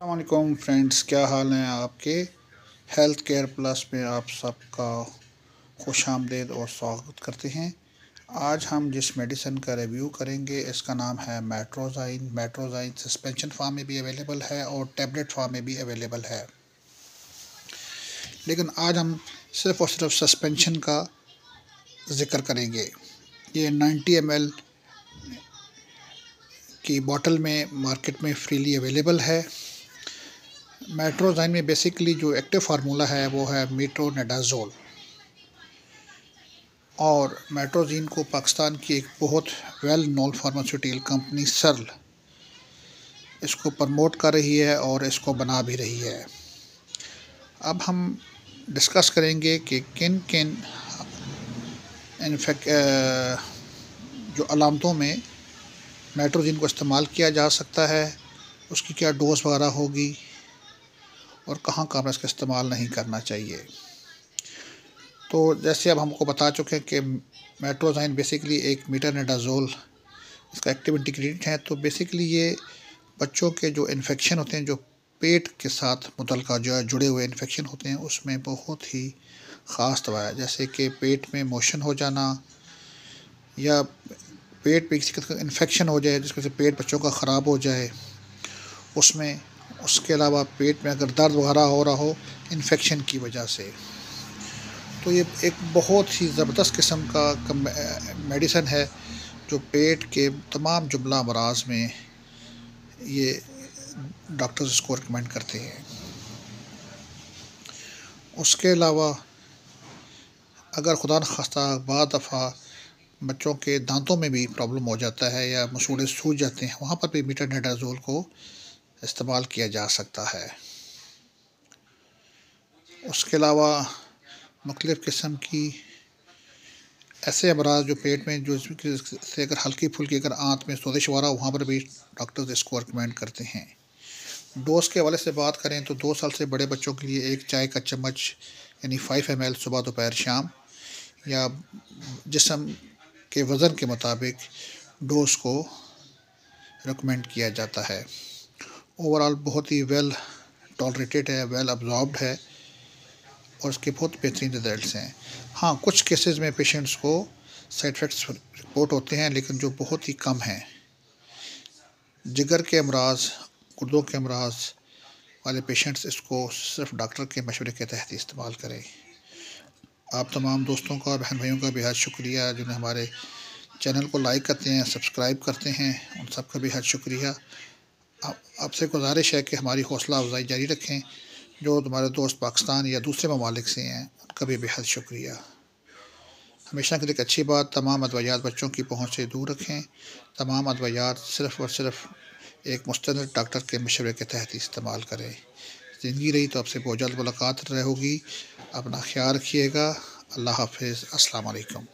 अस्सलामुअलैकुम फ्रेंड्स, क्या हाल हैं आपके। हेल्थ केयर प्लस में आप सबका खुश आमदीद और स्वागत करते हैं। आज हम जिस मेडिसिन का रिव्यू करेंगे इसका नाम है मेट्रोजाइन। मेट्रोजाइन सस्पेंशन फॉर्म में भी अवेलेबल है और टैबलेट फॉर्म में भी अवेलेबल है, लेकिन आज हम सिर्फ और सिर्फ सस्पेंशन का ज़िक्र करेंगे। ये 90 ml की बोतल में मार्केट में फ्रीली अवेलेबल है। मेट्रोजाइन में बेसिकली जो एक्टिव फार्मूला है वो है मेट्रोनिडाज़ोल, और मेट्रोजीन को पाकिस्तान की एक बहुत well known pharmaceutical company Searle इसको प्रमोट कर रही है और इसको बना भी रही है। अब हम डिस्कस करेंगे कि किन किन इन्फेक्ट जो अलामतों में मेट्रोजीन को इस्तेमाल किया जा सकता है, उसकी क्या डोज वगैरह होगी और कहाँ कहाँ पर इसका इस्तेमाल नहीं करना चाहिए। तो जैसे अब हमको बता चुके हैं कि मेट्रोजाइन बेसिकली एक मेट्रोनिडाज़ोल इसका एक्टिव इंटीग्रेंट है। तो बेसिकली ये बच्चों के जो इन्फेक्शन होते हैं, जो पेट के साथ मुतल्लिक़ जो है जुड़े हुए इन्फेक्शन होते हैं, उसमें बहुत ही ख़ास दवा है। जैसे कि पेट में मोशन हो जाना या पेट पे किसी का इन्फेक्शन हो जाए जिसकी वजह से पेट बच्चों का ख़राब हो जाए, उसमें उसके अलावा पेट में अगर दर्द वगैरह हो रहा हो इन्फेक्शन की वजह से, तो ये एक बहुत ही ज़बरदस्त किस्म का मेडिसिन है जो पेट के तमाम जुमला अमराज में ये डॉक्टर्स इसको रिकमेंड करते हैं। उसके अलावा अगर खुदा न खास्ता बाद दफ़ा बच्चों के दांतों में भी प्रॉब्लम हो जाता है या मसूड़े सूज जाते हैं, वहाँ पर भी मेट्रोनिडाज़ोल को इस्तेमाल किया जा सकता है। उसके अलावा मुख्तलिफ़ किस्म की ऐसे अमराज जो पेट में जो से अगर हल्की फुल्की अगर आंत में सोजिश वगैरह, वहाँ पर भी डॉक्टर्स इसको रिकमेंड करते हैं। डोज़ के हवाले से बात करें तो 2 साल से बड़े बच्चों के लिए 1 चाय का चम्मच यानी 5 ml सुबह दोपहर शाम, या जिस्म के वज़न के मुताबिक डोज़ को रिकमेंड किया जाता है। ओवरऑल बहुत ही वेल टॉलरेटेड है, वेल अब्जॉर्ब्ड है और इसके बहुत बेहतरीन रिज़ल्ट्स हैं। हाँ, कुछ केसेस में पेशेंट्स को साइड इफ़ेक्ट्स रिपोर्ट होते हैं, लेकिन जो बहुत ही कम हैं। जिगर के अमराज, गुर्दों के अमराज वाले पेशेंट्स इसको सिर्फ डॉक्टर के मशवरे के तहत ही इस्तेमाल करें। आप तमाम दोस्तों का, बहन भाइयों का बेहद शुक्रिया जिन्हें हमारे चैनल को लाइक करते हैं, सब्सक्राइब करते हैं, उन सब का बेहद शुक्रिया। आपसे गुजारिश है कि हमारी हौसला अफजाई जारी रखें। जो तुम्हारे दोस्त पाकिस्तान या दूसरे ममालिक से हैं उनका भी बेहद शुक्रिया। हमेशा के लिए एक अच्छी बात, तमाम अद्वियात बच्चों की पहुँच से दूर रखें। तमाम अद्वियात सिर्फ़ और सिर्फ एक मुस्तनद डॉक्टर के मशवरे के तहत ही इस्तेमाल करें। ज़िंदगी रही तो आपसे बहुत जल्द मुलाकात होगी। अपना ख्याल रखिएगा। अल्लाह हाफ़िज़। अस्सलाम वालेकुम।